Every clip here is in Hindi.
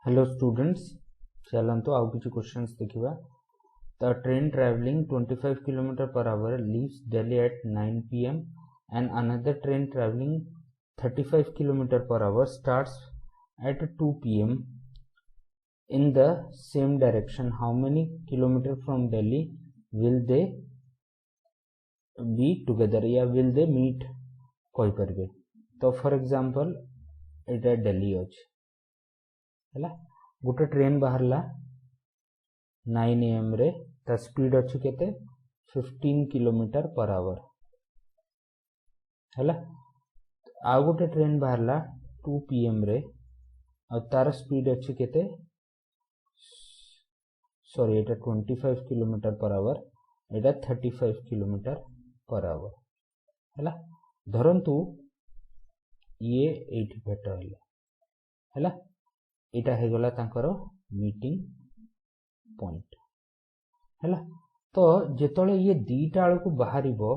हेलो स्टूडेंट्स, चलते आउ किसी क्वेश्चंस देखिबा। The train travelling 25 kilometre per hour leaves Delhi at 9 pm and another train traveling 35 kilometer per hour starts at 2 pm in the same direction. How many kilometer from Delhi will they be together या will they meet कहि परबे। तो फॉर एग्जांपल एटा दिल्ली अछि हैला, गोटे ट्रेन बाहरला 9 am रे, ता स्पीड अछि केते 15 किलोमीटर पर आवर हैला। आ गोटे ट्रेन बाहरला 2 pm रे और तार स्पीड अछि केते sorry Etah 25 kilometre per our, Etah 35 kilometre per our हैला। धरंतु ये एठी भेट हैला, एटा हे गला तांकर मीटिंग पॉइंट हैला। तो जेतले ये दीटा आल को बाहरिबो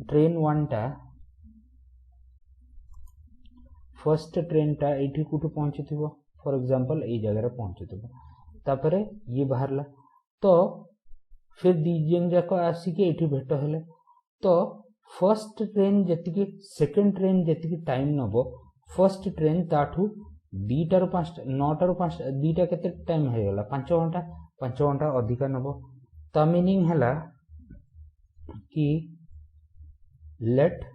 ट्रेन वन टा फर्स्ट ट्रेन टा एठी कुठु पहुंचथिबो, फॉर एग्जांपल ए जगह रे पहुंचथिबो, तापरे ये बाहरला तो फिर दीजन जाको आसी के एठी भेट हेले। तो फर्स्ट ट्रेन जतिके सेकंड ट्रेन जतिके टाइम नबो, फर्स्ट ट्रेन ताठू 2 ରୁ 5 9 ରୁ 5 2टा केते टाइम हे गला 5 घंटा अधिका नबो। ता मीनिंग हला कि let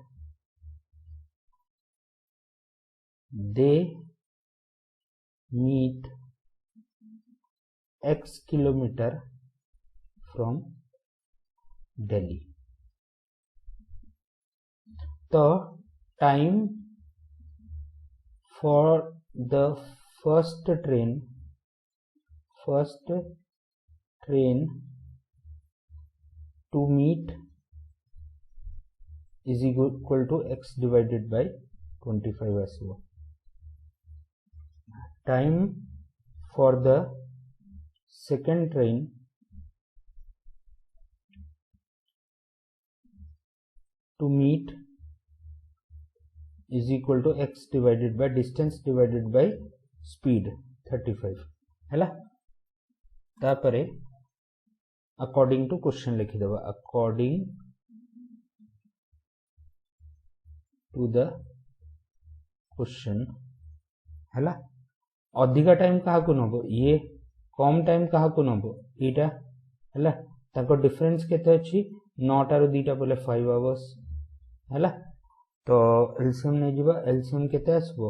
they meet x kilometre from Delhi. तो time for the first train to meet is equal to x divided by 25 आसीबो। Time for the second train to meet is equal to x divided by distance divided by speed 35 हैला। तापरे अकॉर्डिंग टू क्वेश्चन लिखि देबा, अकॉर्डिंग टू द क्वेश्चन हैला। अधिका टाइम कहा को नबो, ये कम टाइम कहा को नबो एटा हैला। ताको डिफरेंस केते अछि 9 टा रो 2टा बोले 5 आवर्स हैला। तो एलसीएम नहीं जीवा, एलसीएम केते आसबो,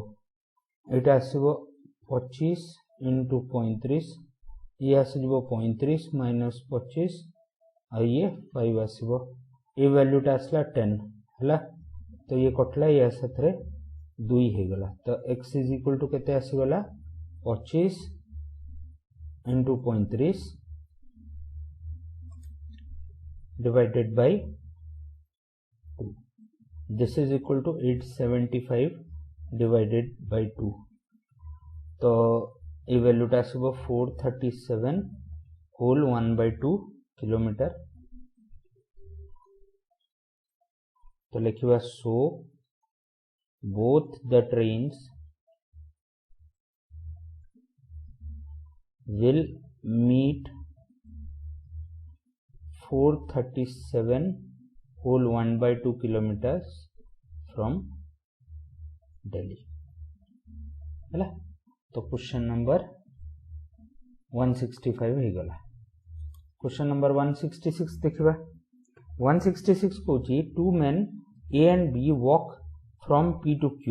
एटा आसबो 25 into 35, ये आसबो 35 minus 25 और ये 5 आसबो, ये वैल्यू टा आसला 10 हैला। तो ये कटला, ये साथरे 2 हे गला। तो x इज इक्वल टू केते आसी गला 25 into 35 divided by 2, this is equal to 875 divided by 2। तो ये वैल्यू टा आसबो 437 होल 1/2 किलोमीटर। तो लिखिबा so both the trains will meet 437 whole 1/2 kilometers from Delhi हैला। तो क्वेश्चन नंबर 165 हो गला। क्वेश्चन नंबर 166 देखिबा। 166 कोची two men A and B walk from P to Q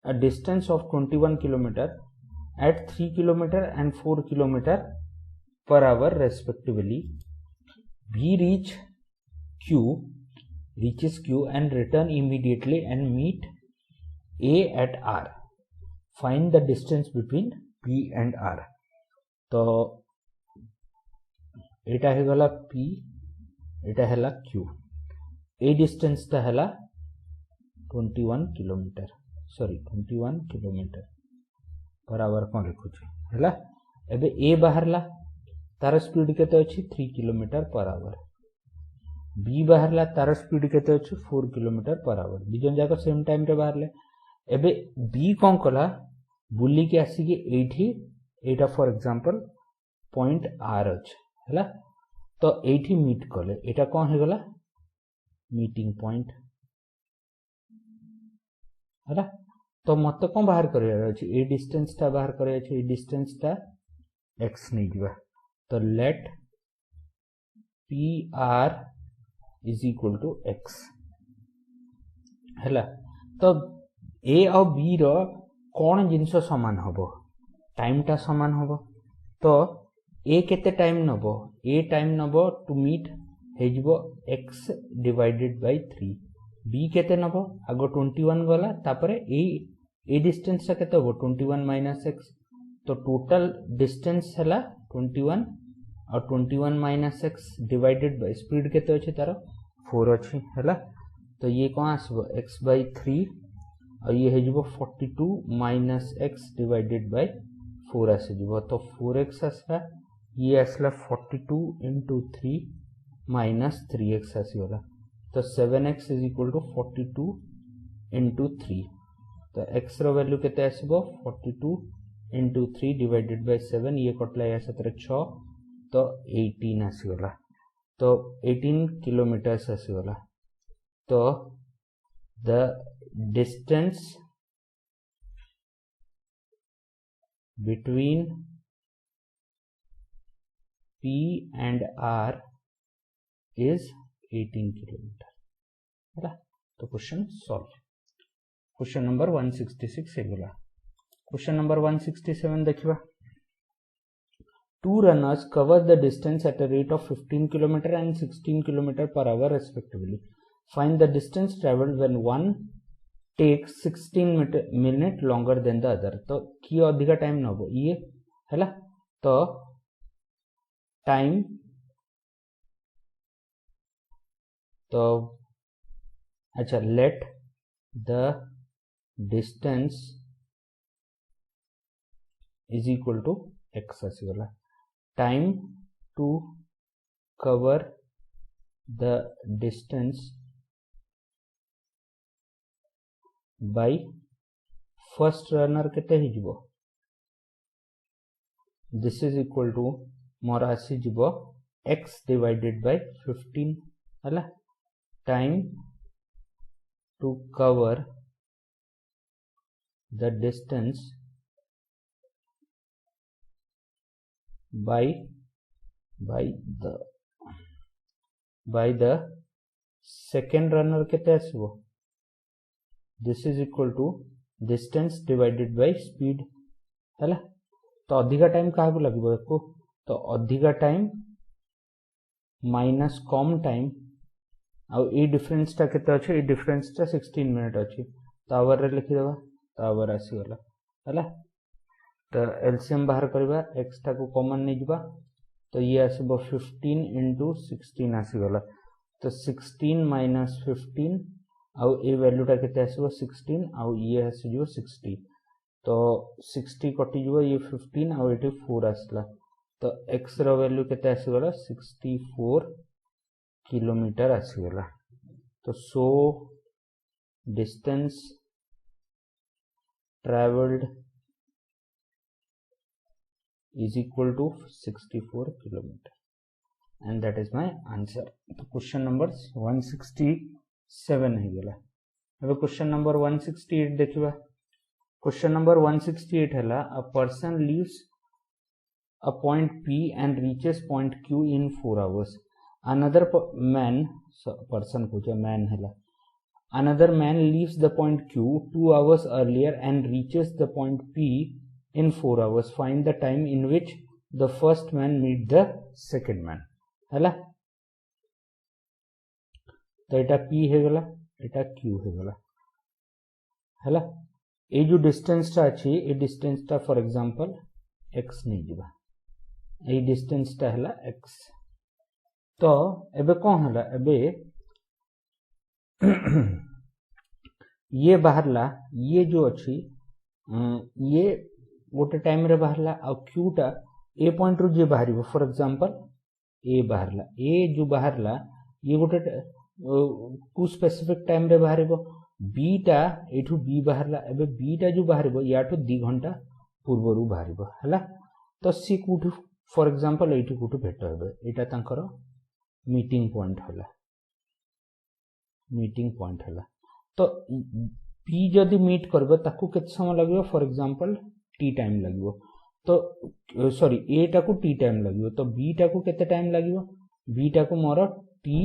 a distance of 21 kilometer at 3 kilometer and 4 kilometer per hour respectively. B reaches Q and return immediately and meet A at R. Find the distance between P and R. तो एटा है गला P, एटा हैला Q। ए डिस्टेंस ता हैला 21 kilometre, sorry 21 kilometre per hour कोन लिखुछ हैला। एबे ए बाहरला, तार स्पीड केते अछि 3 किलोमीटर पर आवर। बी बाहरला, तार स्पीड केते अछि 4 किलोमीटर पर आवर। दिजन जाक सेम टाइम रे बाहरले। एबे बी कोन कला बुली के आसिक एटा फॉर एग्जांपल पॉइंट आर अच्छे है तो ये मीट कले एटा कौन हो गला मीटिंग पॉइंट है तो मत कौन बाहर कर डिस्टेंस टा बाहर कर डिस्टेंस टा एक्स नहीं दिवा तो let P R is equal to x है तो ए और बी रो कौन जिनस सामान हम टाइम टा सामान हम तो ए केते टाइम नब ए टाइम नब टू मीट हो एक्स डिवाइडेड बाय 3 बी केते नब आगो 21 गला तापरे ए डिस्टेंस टा केते हो 21 माइनस एक्स तो टोटल डिस्टेंस है 21 और 21 minus x divided by speed केते अछि तार 4 अछि है तो ये कौन आसबो एक्स बाय 3 और ये हो 42 माइनस एक्स डिवाइडेड बाय 4 आसीजिवो तो 4x आसला ये आसला 42 इंटू 3 माइनस 3x आसीगला तो 7x is equal to 42 into 3 तो x रो वैल्यू केते आसीबो 42 इंटू 3 डिवाइडेड बाय 7 ये कटला या 6 तो 18 आसीगला तो 18 किलोमीटर आसीगला तो the distance between P and R is 18 kilometre है तो क्वेश्चन सॉल्व क्वेश्चन नंबर 166 है गला क्वेश्चन नंबर 167 देखिबा two runners cover the distance at a rate of 15 km and 16 km per hour respectively find the distance traveled when one takes 16 minute longer than the other तो की अधिका टाइम नबो ये हैला तो टाइम तो अच्छा let the distance is equal to x आसीगला time to cover the distance by first runner केते हिजबो दिस इज इक्वल टू मोर आसी जिवो x डिवाइडेड बाय 15 हला time to cover the distance by the second runner केते आसीबो this is equal to distance divided by speed है तो अधिका टाइम क्या लगे देखो तो अधिका टाइम माइनस कम टाइम आउ ए डिफरेंस टा केते अछि ए डिफरेंस टा 16 मिनट अछि तो आवर रे लिखि देबा तो आवर आसी गला है तो एलसीएम बाहर करबा x टा को कॉमन नै जिबा तो ये आसीबो 15 into 16 आसी गला तो 16 माइनस 15 आउ ए वैल्यू टा केते आसीबो 16 आउ ये आसीजो 60 तो 60 कटि जिवो ये 15 आउ एटे 4 आसला तो x रो वैल्यू केते आसीगला 64 किलोमीटर आसीगला तो so distance travelled is equal to 64 kilometre and that is my answer तो क्वेश्चन नंबर 167 है गला अब क्वेश्चन नंबर 168 देखिबा क्वेश्चन नंबर 168 हला a person leaves a point P and reaches point Q in 4 hours another person पूछे man हला another man leaves the point Q 2 hours earlier and reaches the point P in 4 hours find the time in which the first man meet the second man हैला तो एटा P है गला एटा Q है गला हैला ए जो डिस्टेंस टा अछि ए डिस्टेंस टा फॉर एग्जांपल x नै दिबा ए डिस्टेंस टा हला x तो एबे कोन हला एबे ये बाहरला ये जो अछि ये गोटे टाइम रे बाहरला आ क्यू टा ए पॉइंट रु जे बाहरिबो फॉर एग्जांपल ए बाहरला ए जो बाहरला ये गोटे टू स्पेसिफिक टाइम रे बाहरिबो बीटा एठू बी बाहरला एबे बीटा जो बाहरिबो याठू 2 घंटा पूर्वरु बाहरिबो हला तो सी कोठू फॉर एग्जांपल एठू कोठू भेट हेबे एटा तांकर मीटिंग पॉइंट हला तो पी जदि मीट करबो ताकू केते समय लागबो फॉर एग्जांपल टी टाइम लागबो तो सॉरी ए टा को टी टाइम लागबो तो बी टा को केते टाइम लागबो बी टा को मोर टी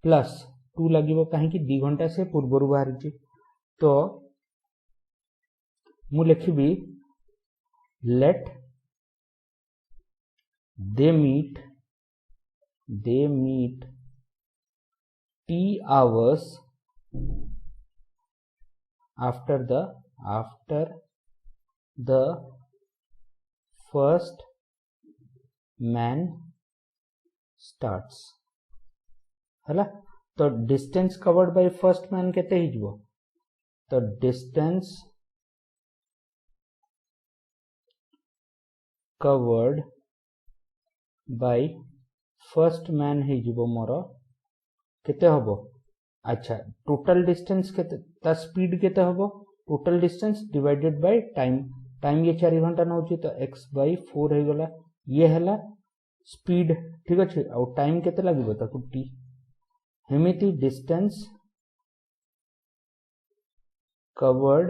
प्लस 2 लागबो काहे कि 2 घंटा से पूर्वरु बाहर छी तो मु लिखिबी let they meet t hours after the first man starts हला तो distance covered by first man केते हिजबो तो distance covered by first man हिजबो मोर केते हबो अच्छा टोटल डिस्टेंस केते ता स्पीड केते हबो total distance divided by time ये 4 घंटा नउची तो x/4 हे गला ये हला स्पीड ठीक अछि और टाइम केते लागबो ताकू t हेमिति distance covered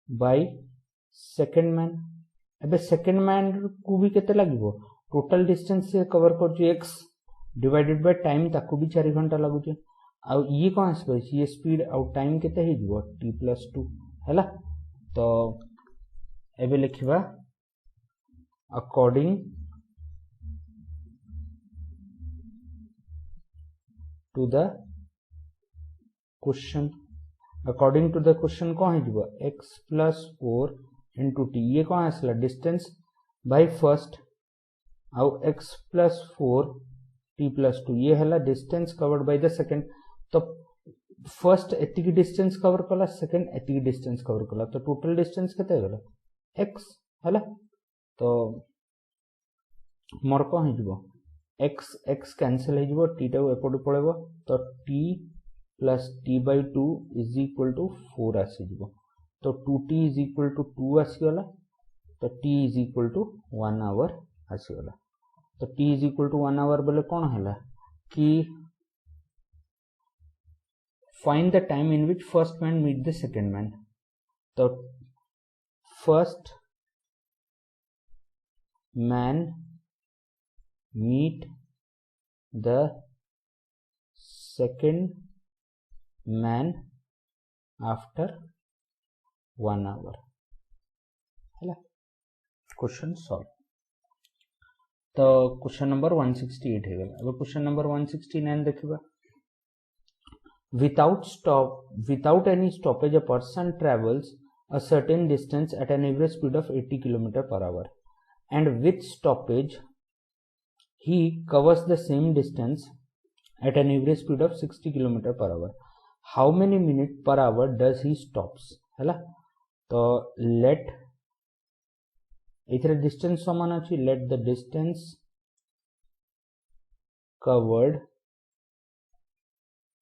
by second man एबे सेकंड मैन को भी केते लागबो टोटल डिस्टेंस से कवर कर x डिवाइडेड बाय टाइम ताकू भी 4 घंटा लागु छै आ ये कोन आसबे ये स्पीड और टाइम केते हे जबो t+2 हैला तो एबे लिखिबा अकॉर्डिंग टू द क्वेश्चन कोन हे जबो x+4 * t ये कोन आसला डिस्टेंस बाय फर्स्ट और x+4 t+2 ये हला distance covered bye the second तो फर्स्ट एतिकी डिस्टेंस कवर कला सेकंड एतिकी डिस्टेंस कवर कला तो टोटल डिस्टेंस केते गला x हला तो मोर को हिजबो x कैंसिल हिजबो t टा एपड पळेबो तो t + t/2 = 4 आसी जबो तो 2t = 2 आसी गला तो t = 1 आवर आसी गला तो t = 1 आवर बोले कौन है कि find the time in which first man meet the second man तो first man meet the second man after 1 hour है क्वेश्चन सॉल्व तो क्वेश्चन नंबर 168 है अब क्वेश्चन नंबर 169 देखिबा without any stoppage a person travels a certain distance at an average speed of 80 km/h and with stoppage he covers the same distance at an average speed of 60 km/h how many minutes per hour does he stops हैला तो let इथरे डिस्टेंस समान अछि let the distance covered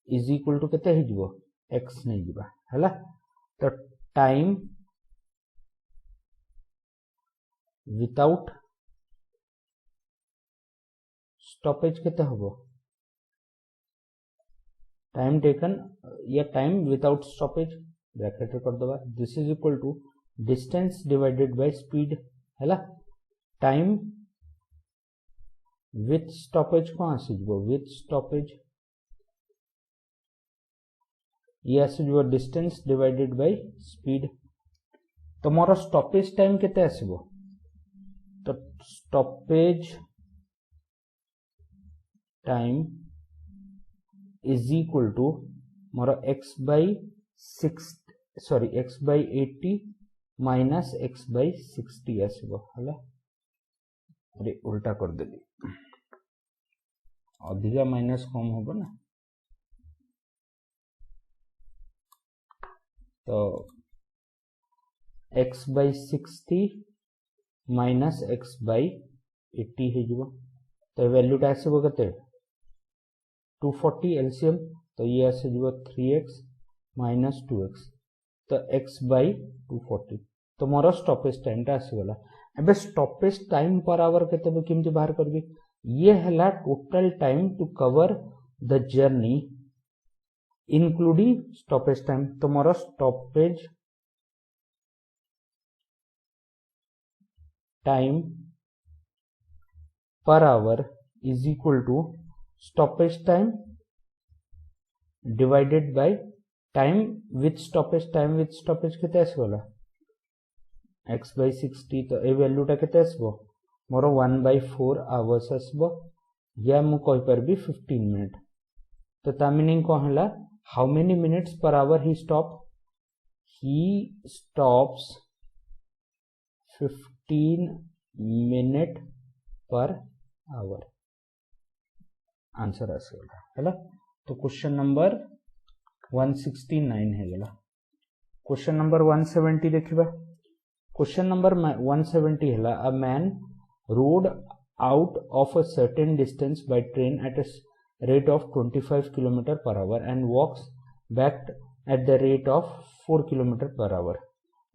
is equal to केते हिजबो x नै जिबा हैला तो टाइम विदाउट स्टॉपेज केते हबो टाइम टेकन या टाइम विदाउट स्टॉपेज ब्रैकेट कर दबा this is equal to distance divided by speed हैला टाइम विथ स्टॉपेज को आसीजबो विथ स्टॉपेज ये आसीजबो डिस्टेंस डिवाइडेड बाय स्पीड तो मोर स्टॉपेज टाइम केते आसीबो तो stoppage time is equal to मोर x/80 माइनस x/60 आसीबो हला अरे उल्टा कर देली अधिका माइनस कम होबो ना तो x/60 माइनस x/80 हे जिवो तो वैल्यू टा आसीबो कते 240 एलसीएम तो ये आसे जिवो 3x माइनस 2x तो x बाय 240 तो मोर स्टॉपेज टाइम टा आसीगला एबे स्टॉपेज टाइम पर आवर केते केमती बाहर करबी ये हला total time to cover the journey including stoppage time तो मोर stoppage time per hour is equal to stoppage time divided by time with stoppage केते आसगला x by 60 तो ए वैल्यूटा केते आसबो मोर 1/4 आवर्स आसबो या मु कहि परबी 15 मिनट तो ता मीनिंग को हला how many minutes per hour he stops 15 minute per hour answer आसगला हैला तो क्वेश्चन नंबर 169 है गला क्वेश्चन नंबर 170 देखिबा क्वेश्चन नंबर 170 है a main road out of a certain distance by train at a rate of 25 km per hour and walks back at the rate of 4 km per hour.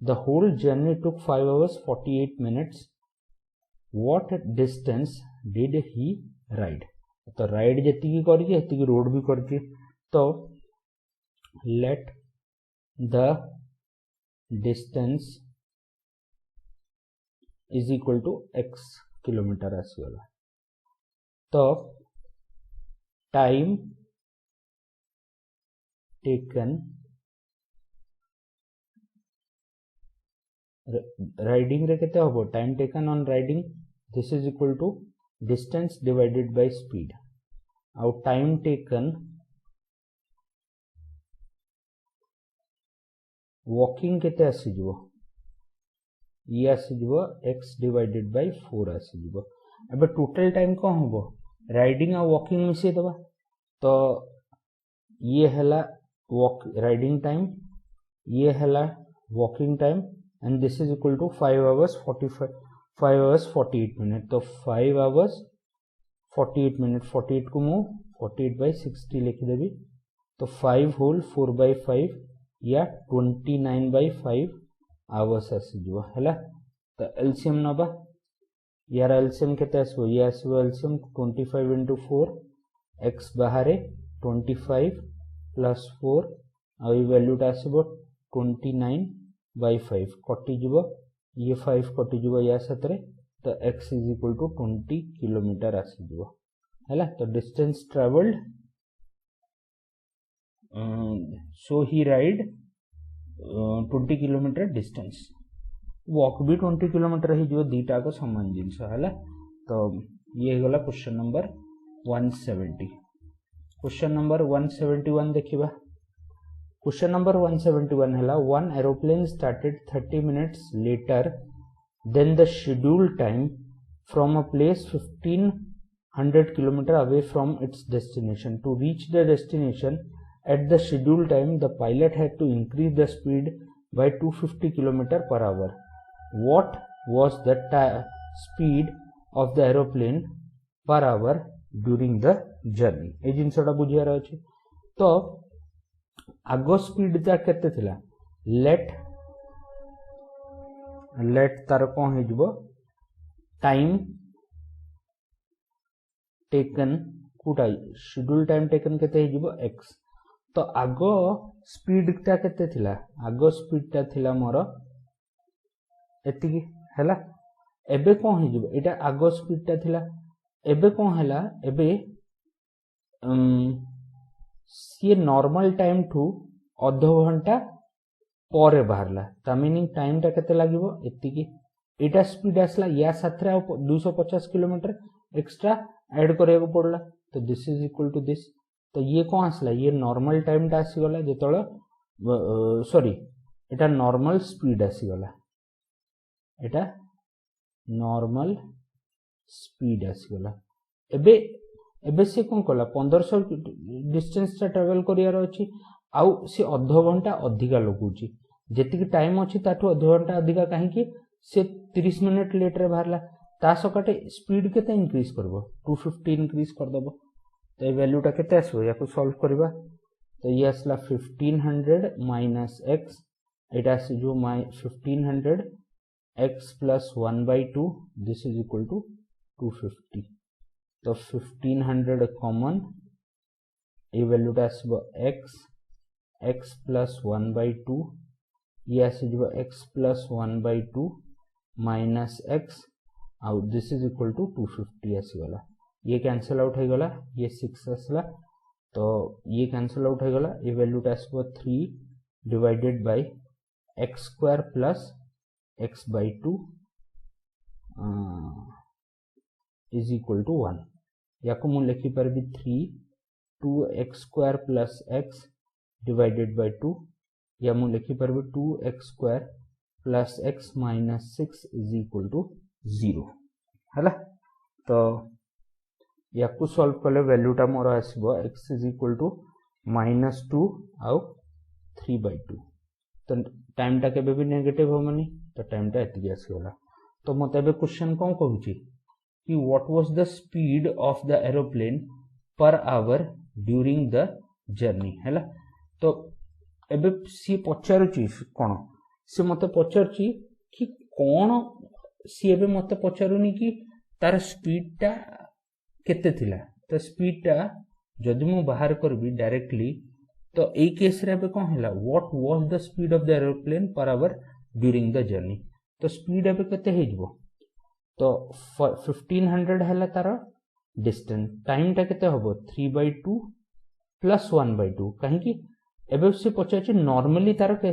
The whole journey took 5 hours 48 minutes. What distance did he ride? तो राइड जति करके हति रोड भी करके तो let the distance is equal to x kilometre आसगला तो टाइम टेकन राइडिंग रे केते होबो time taken on riding this is equal to distance divided by speed आउ टाइम टेकन वॉकिंग केते आसीजबो ये आसीजबो x डिवाइडेड बाय 4 आसीजबो एबे टोटल टाइम को होबो राइडिंग आ वॉकिंग मिसे दबा तो ये हला वॉक राइडिंग टाइम ये हला walking time and this is equal to 5 hours 48 minute तो 5 आवर्स 48 मिनट 48 को मु 48/60 लिख देबी तो 5 होल 4/5 या 29/5 आवर्स आसीजबो हैला तो एलसीएम नबा यार एलसीएम केते आसबो ये आसबो एलसीएम 25 into 4 x बाहरे 25 plus 4 आ ये वैल्यूटा आसबो 29/5 कटि जबो ये 5 कटि जबो या सतरे तो x is equal to 20 kilometre आसीजबो हैला तो डिस्टेंस ट्रैवल्ड सो ही राइड 20 किलोमीटर डिस्टेंस वॉक भी 20 किलोमीटर ही जो दीटा को समान जिनस है तो ये गला क्वेश्चन नंबर 170 क्वेश्चन नंबर 171 देखिबा क्वेश्चन नंबर 171 है one aeroplane started 30 minutes later then the schedule time from a place 1500 kilometre away from its destination to reach the destination at the scheduled time the pilot had to increase the speed by 250 km per hour. What was the speed of the aeroplane per hour during the journey? ए जिनसटा बुझियार अछि तो आगो स्पीड ता केते थिला लेट तार कोन हे जबो टाइम टेकन कुटा शेड्यूल टाइम टेकन केते हे जबो x तो आगो स्पीड ता केते थिला आगो स्पीड ता थिला मोर एतिकी हैला एबे कोन हे जबो एटा आगो स्पीड ता थिला एबे कोन हैला एबे सी नॉर्मल टाइम टू आधा घंटा परे बाहरला ता मीनिंग टाइम ता केते लागिवो एतिकी एटा स्पीड आसला या साथरे 250 किलोमीटर एक्स्ट्रा ऐड करिया को पड़ला तो this is equal to this तो ये कौन आसला ये नॉर्मल टाइम टा आसीगला जेतळे सॉरी एटा नॉर्मल स्पीड आसीगला एटा नॉर्मल स्पीड आसीगला एबे से कोन कला 1500 डिस्टेंस टा ट्रैवल करियार अछि आउ से आधा घंटा अधिका लगुची जेतिक टाइम अछि ताठो आधा घंटा अधिका काहे कि से 30 मिनिट लेट रे बाहरला ता सकाटे स्पीड केते इंक्रीज करबो 250 इंक्रीज कर दबो तो ये वैल्यूटा केते आसबो या को सॉल्व करबा तो ये आसला 1500 माइनस एक्स एटा जो 1500 x plus 1/2 this is equal to 250 तो 1500 कॉमन ये वैल्यूटा आसब एक्स प्लस 1/2 ये आसब एक्स प्लस 1/2 माइनस एक्स आउ दिस इज इक्वल टू 250 आसीगला ये कैंसल आउट हो गला ये 6 आसला तो ये कैंसल आउट हो गला ये वैल्यूटा आसब 3 divided by x square plus x/2 is equal to 1 या को मु लिखि परबी 3 2x square plus x divided by 2 या मु लिखि परबी 2x square plus x minus 6 is equal to 0 हला तो या को सॉल्व कले वैल्यूटा मोर आसीबो x इज इक्वल टू -2 आउ 3/2 तो टाइम टा केबे भी नेगेटिव होमनी तो टाइम टा एति आसीगला तो मते एबे क्वेश्चन कोन कहूची कि what was the speed of the aeroplane per hour during the journey हैला तो एबे सी पचारुची कोन से मते पचारुची कि कोन सी एबे मते पचारुनी कि तार स्पीड टा केते थिला तो स्पीड टा जदि मु बाहर करबी डायरेक्टली तो ए केस रे कोन हैला what was the speed of the aeroplane per hour during the journey तो स्पीड एबे केते हेजबो तो 1500 हैला तार डिस्टेंस टाइम टा केते होबो 3/2 प्लस 1/2 काहे कि एबे से पचाचे नॉर्मली तार के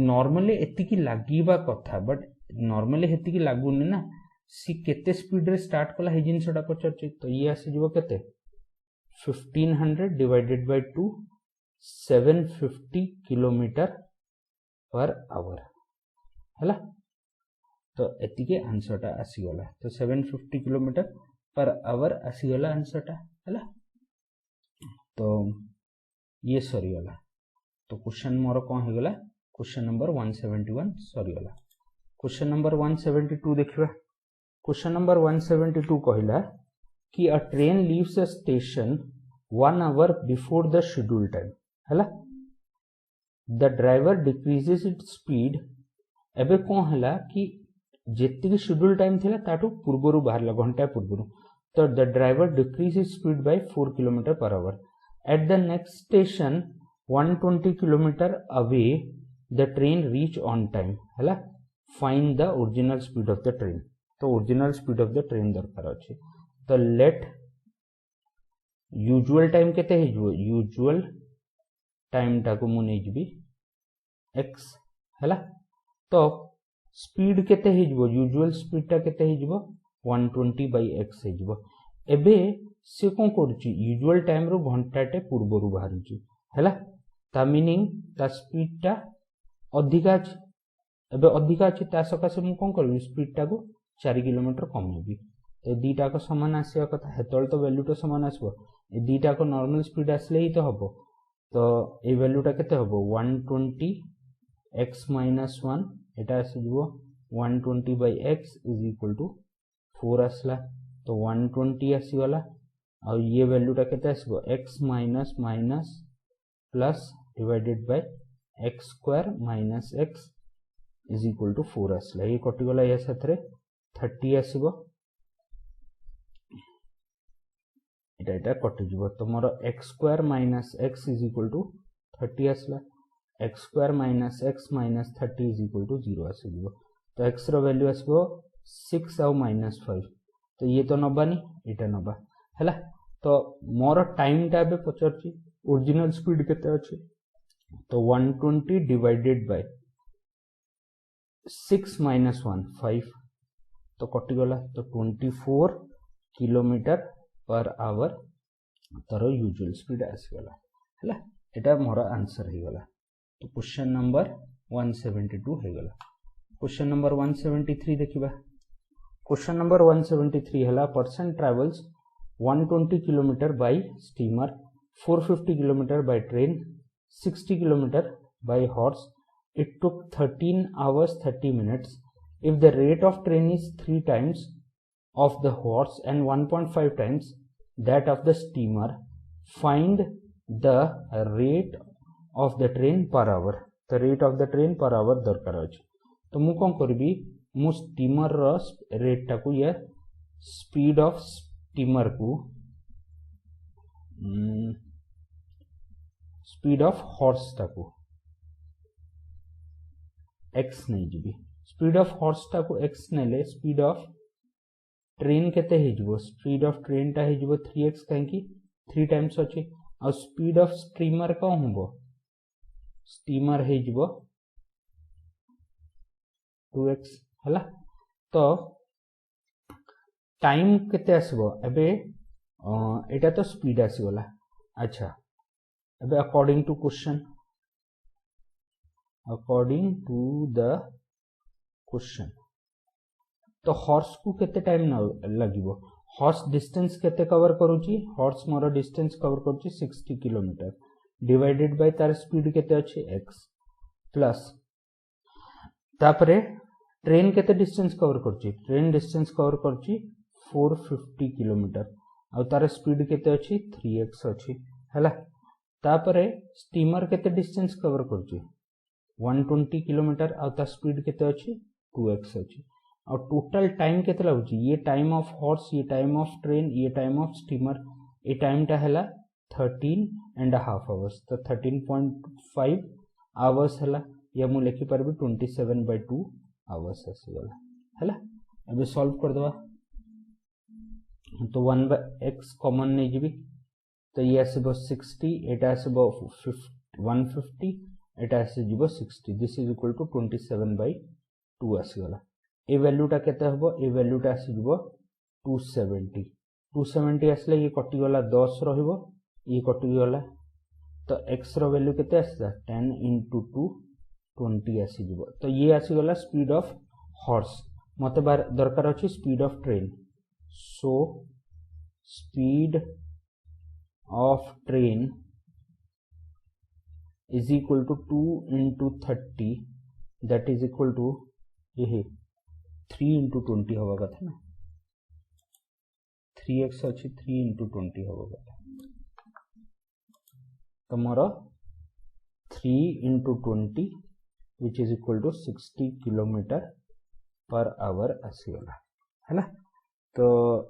नॉर्मली एति की लागिबा कथा बट नॉर्मली हेति की लागुनी ना सी केते स्पीड रे स्टार्ट कला हे जिनसटा पचाचे तो ये आसी जबो केते 1500 divided by 2 750 kilometre per our हैला तो एति के आंसर टा आसी गला तो 750 किलोमीटर पर आवर आसी गला आंसर टा हैला तो ये सरी गला तो क्वेश्चन मोर कोन हे गला क्वेश्चन नंबर 171 सरी गला क्वेश्चन नंबर 172 देखिबा क्वेश्चन नंबर 172 कहला कि a train leaves a station 1 hour before the schedule time हैला the driver decreases its speed एबे कोन हैला कि जेति शेड्यूल टाइम थिला ताटू पूर्वरु बाहरला घंटा पूर्वरु तो the driver decrease its speed by 4 kilometre per hour at the next station 120 kilometre away the train reach on time हैला find the original speed of the train तो original speed of the train दरकार अछि तो लेट यूजुअल टाइम केते हेजो यूजुअल टाइम टा को मु नै जबी x हैला तो स्पीड केते हेजो यूजुअल स्पीड टा केते हेजो 120/x हेजो एबे से कोन करछि यूजुअल टाइम रो घंटाटे पूर्वरु बाहरछि हैला ता मीनिंग ता स्पीड टा अधिका अछि एबे अधिका अछि ता सकासे मु कोन करबी स्पीड टा को 4 किलोमीटर कमेबी तो दीटा को समान आसीया कथा हेतल तो वैल्यू तो समान आसबो ए दीटा को नॉर्मल स्पीड आसले ही तो हबो तो ए वैल्यू टा केते हबो 120 x - 1 Etah आसीबो 120/x is equal to 4 आसला तो 120 आसी गला और ये वैल्यू टा केते आसीबो x minus plus divided by x square minus x is equal to 4 आसला ये कटि गला या साथरे 30 आसीबो एटा कटि जिवो तो मोर x square minus x is equal to 30 आसला x square minus x minus 30 is equal to 0 आसीबो तो x रो वैल्यू आसीबो 6 आउ -5 तो ये तो नबानी एटा नबा हैला तो मोर टाइम टा बे पचरची ओरिजिनल स्पीड केते अछि तो 120 डिवाइडेड बाय 6 - 1 5 तो कटि गला तो 24 kilometre per our taro usual speed आसी गला हैला एटा मोर आंसर हे गला तो क्वेश्चन नंबर 172 हे गला क्वेश्चन नंबर 173 देखिबा क्वेश्चन नंबर 173 हला person travels 120 kilometre bye steamer 450 kilometre by train 60 kilometre bye horse it took 13 hours 30 minutes if the rate of train is 3 times of the horse and 1.5 times that of the steamer find the rate of the train per hour the rate of the train per hour दरकार अछि तो मु कौन करबी मु स्टीमर रो रेट टाकू या स्पीड ऑफ स्टीमर को स्पीड ऑफ हॉर्स टाकू एक्स नहीं जीबी स्पीड ऑफ हॉर्स टाकू एक्स नेले स्पीड ऑफ ट्रेन केते हे जीवो स्पीड ऑफ ट्रेन टा हे जीवो 3x काहेकि 3 टाइम्स अछि और स्पीड ऑफ स्टीमर को होबो स्टीमर हे जीवो 2x हला तो टाइम केते आसीबो एबे एटा तो स्पीड आसीगला अच्छा एबे according to question according to the question तो हॉर्स को केते टाइम लगिबो हॉर्स डिस्टेंस केते कवर करूची हॉर्स मोर डिस्टेंस कवर करूची 60 किलोमीटर डिवाइडेड बाय तार स्पीड केते अछि x प्लस तापरे ट्रेन केते डिस्टेंस कवर करूची ट्रेन डिस्टेंस कवर करूची 450 किलोमीटर आ तार स्पीड केते अछि 3x अछि हला तापरे स्टीमर केते डिस्टेंस कवर करूची 120 किलोमीटर आ तार स्पीड केते अछि 2x अछि और टोटल टाइम केते लागुची ये टाइम ऑफ हॉर्स ये टाइम ऑफ ट्रेन ये टाइम ऑफ स्टीमर ये टाइम टा हैला 13.5 आवर्स तो 13.5 आवर्स हैला या मु लिखि परबी 27/2 आवर्स आसीगला हैला अबे सॉल्व कर दवा तो 1/x कॉमन नहीं जीबी तो ये आसीबो 60 एटा आसीबो 150 एटा आसी जीबो 60 दिस इज इक्वल टू 27/2 आसीगला ए वैल्यूटा केते हबो ए वैल्यूटा आसी जीवो 270 आसले ये कटि गला 10 रहिबो ये कटि गला तो x रो वैल्यू केते आसला 10 * 2 20 आसी जीवो तो ये आसी गला स्पीड ऑफ हॉर्स मते दरकार अछि speed of train so speed of train is equal to 2 * 30 that is equal to ये 3 * 20 होगा कथा ना 3x अच्छी 3 * 20 होगा कथा तो मोर 3 * 20 which is equal to 60 kilometre per hour आसीगला है ना तो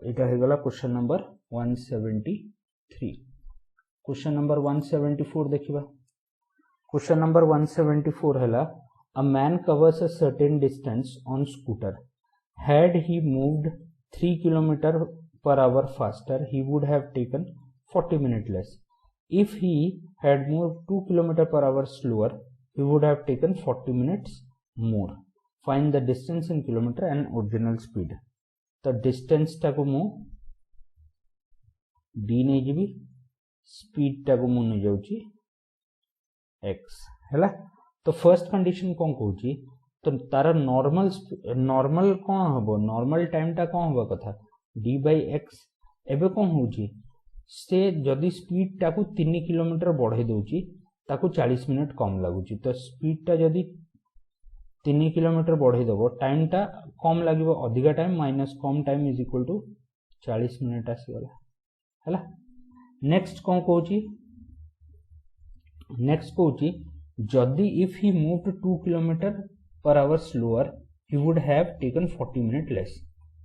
इटा हे गला क्वेश्चन नंबर 173 क्वेश्चन नंबर 174 देखिबा क्वेश्चन नंबर 174 हैला A man covers a certain distance on scooter. Had he moved 3 km/h faster, he would have taken 40 minutes less. If he had moved 2 km/h slower, he would have taken 40 minutes more. Find the distance in kilometer and original speed. तो distance टाको मु d नहीं जीबी speed टाको मु नहीं जाउची x हैला तो फर्स्ट कंडीशन कौन कहूची तो तार नॉर्मल कौन हबो नॉर्मल टाइम टा कौन हबो कथा d/x एबे कौन होची से जदी स्पीड टाकू 3 किलोमीटर बढ़े दोची ताकू 40 मिनट कम लागुची तो स्पीड टा जदी 3 किलोमीटर बढ़े दबो टाइम टा कम लागिबो अधिका टाइम माइनस कम time is equal to 40 minute आसी गला हैला नेक्स्ट कौन कहूची नेक्स्ट कहूची जदि if he moved 2 km/h slower he would have taken 40 minutes less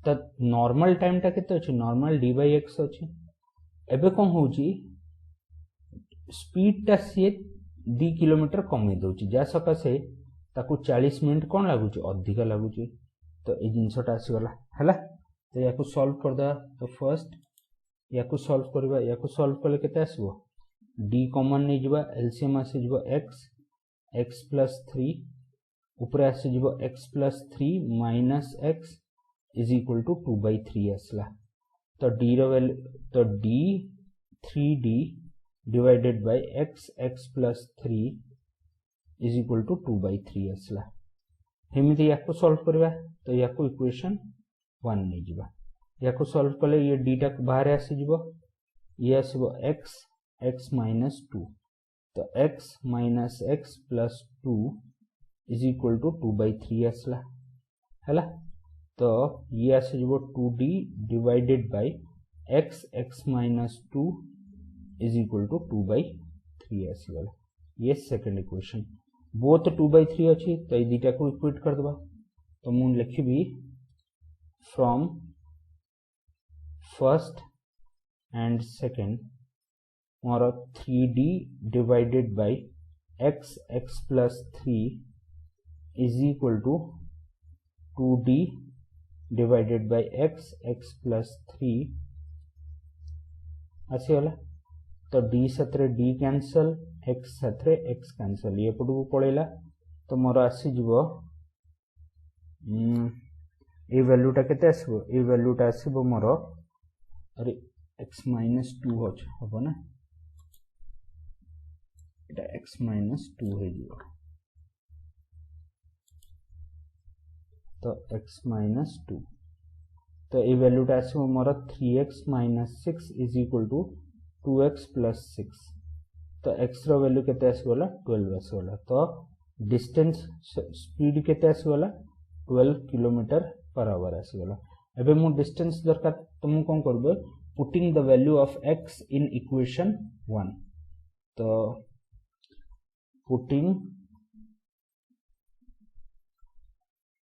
तो नॉर्मल टाइम टा केते अछि नॉर्मल d/x अछि एबे कोन होउची स्पीड टा से 2 किलोमीटर कमी दोची जा सकासे ताकू 40 मिनिट कोन लागुची अधिका लागुची तो ए जिंसटा आसी गला हैला तो याकू सॉल्व कर दा तो फर्स्ट याकू सॉल्व करबा याकू सॉल्व करले केते आसीबो d कॉमन नै जिबा एलसीएम आसी जिबो x plus 3 ऊपर आसी जिवो x plus 3 minus x is equal to 2/3 आसला तो d रो वैल्यू तो d 3d divided by x plus 3 is equal to 2/3 आसला हेमिति याको सॉल्व करबा तो याको इक्वेशन 1 नै जिबा याको सॉल्व करले ये d टा बाहर आसी जिवो ये आसीबो x minus 2 तो x minus x plus 2 is equal to 2/3 आसला हैला तो ये आसे जो 2d divided by x minus 2 is equal to 2/3 आसीगला ये सेकंड इक्वेशन बोथ 2/3 अच्छी तो ये दुटा को इक्वेट कर दबा तो मु लिखिबी फ्रॉम फर्स्ट एंड सेकंड मोर 3d divided by x plus 3 is equal to 2d divided by x plus 3 आसीगला तो d साथरे d cancel x साथरे x cancel ये पटू पळेला तो मोर आसी जीवो ए वैल्यूटा केते आसीबो ए वैल्यूटा आसीबो मोर अरे x - 2 होछ हबो ना एटा x - 2 हे जीवो तो x - 2 तो ये वैल्यूटा आसीबो मोर 3x - 6 is equal to 2x plus 6 तो x रो वैल्यू केते आसीगला 12 आसीगला तो डिस्टेंस स्पीड केते आसीगला 12 किलोमीटर पर आवर आसीगला एबे मु डिस्टेंस दरकार तो मु कोन करबे putting the value of x in equation 1 तो putting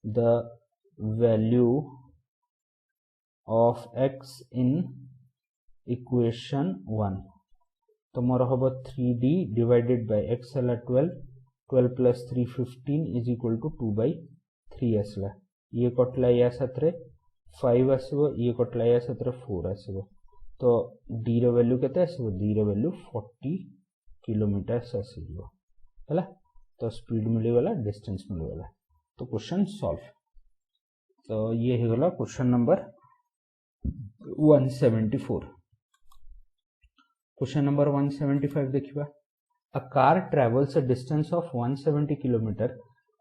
the value of x in equation 1 तो मोर हम 3d डिवाइडेड बाय x है 12 प्लस 3 15 इज इक्वल टू 2/3 आसला ये कटला या साथरे 5 आसबो ये कटला या साथरे 4 आसबो तो d रो वैल्यू केते आसबो d रो वैल्यू 40 किलोमीटर आसीबो हला तो स्पीड मिली गला डिस्टेंस मिली गला तो क्वेश्चन सॉल्व तो ये हे गला क्वेश्चन नंबर 174 क्वेश्चन नंबर 175 देखिबा a car travels a distance of 170 km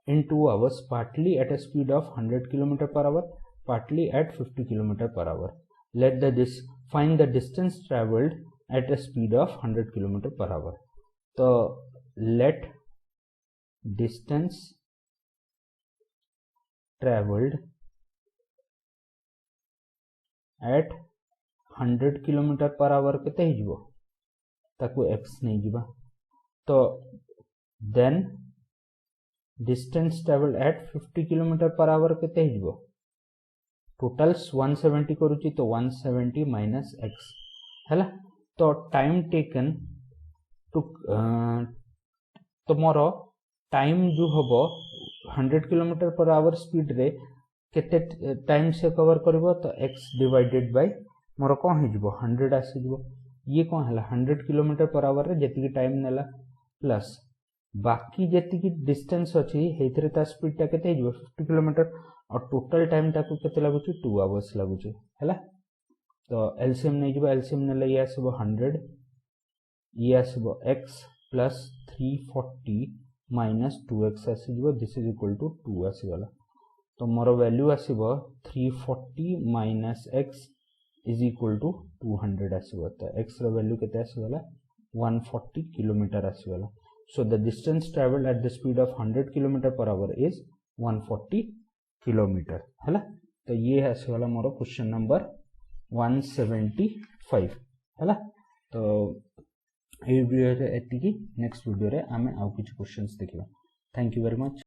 in 2 hours partly at a speed of 100 km per hour partly at 50 km per hour let the find the distance traveled at a speed of 100 km per hour तो let distance traveled at 100 km per hour केते हिजबो ताकू x नहीं जीवा तो then distance travel at 50 kilometre per hour केते हिजबो टोटल्स 170 करूची तो 170 माइनस x हैला तो टाइम टेकन टू तो मोर टाइम जो हबो 100 किलोमीटर पर आवर स्पीड रे केते टाइम से कवर करबो तो x डिवाइडेड बाय मोर कोन हिजबो 100 आसीजबो ये कौन है 100 किलोमीटर पर आवर रे जति टाइम नेला प्लस बाकी जति डिस्टेंस अछि हेतरे ता स्पीड ता केते हिजबो 50 किलोमीटर और टोटल टाइम ता को केते लागुची 2 आवर्स लागुची हैला तो एलसीएम नै जिबो एलसीएम नेले ये आसीबो 100 ये आसीबो x प्लस 340 माइनस 2x आसीबो दिस इज इक्वल टू 2 आसीगला तो मोर वैल्यू आसीबो 340 minus x is equal to 200 आसीबो तो x रो वैल्यू केते आसीगला 140 किलोमीटर आसीगला so the distance travelled at the speed of 100 kilometre per hour is 140 kilometre हैला तो ये आसीगला मोर क्वेश्चन नंबर 175 हैला तो ए वीडियो रे एतिकी नेक्स्ट वीडियो रे आमे आउ किछ क्वेश्चंस देखिबा थैंक यू वेरी मच।